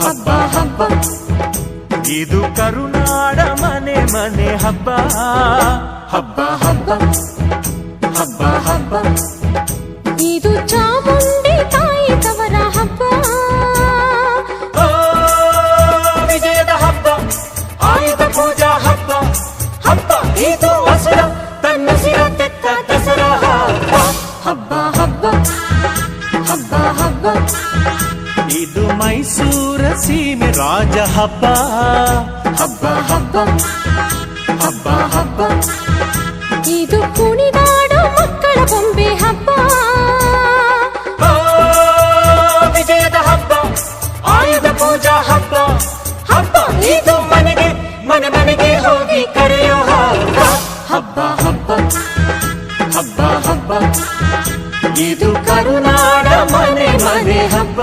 ಹಬ್ಬ ಹಬ್ಬ ಇದು ಕರುನಾಡ ಮನೆ ಮನೆ ಹಬ್ಬ ಹಬ್ಬ ಹಬ್ಬ ಹಬ್ಬ ಹಬ್ಬ ಇದು ಚಾಮುಂಡಿ ತಾಯಿ ತವರ ಹಬ್ಬ ವಿಜಯದ ಹಬ್ಬ ಆಯುಧ ಪೂಜಾ ಹಬ್ಬ ಹಬ್ಬ ಇದು ಹಸುರ ತನ್ನ ಸಿರ ತೆತ್ತ ದಸರಾ ಹಬ್ಬ ಹಬ್ಬ ಹಬ್ಬ ಹಬ್ಬ ಇದು ಮೈಸೂರ ಸೀಮೆ ರಾಜ ಹಬ್ಬ ಹಬ್ಬ ಹಬ್ಬ ಹಬ್ಬ ಹಬ್ಬ ಇದು ಕುಣಿದಾಡೋ ಮಕ್ಕಳ ಬೊಂಬೆ ಹಬ್ಬ ವಿಜಯದ ಹಬ್ಬ ಆಯುಧ ಪೂಜಾ ಹಬ್ಬ ಹಬ್ಬ ಇದು ಮನೆಗೆ ಮನೆ ಮನೆಗೆ ಹೋಗಿ ಕರೆಯೋ ಹಬ್ಬ ಹಬ್ಬ ಹಬ್ಬ ಹಬ್ಬ ಹಬ್ಬ ಇದು ಕರುನಾಡ ಮನೆ ಮನೆ ಹಬ್ಬ.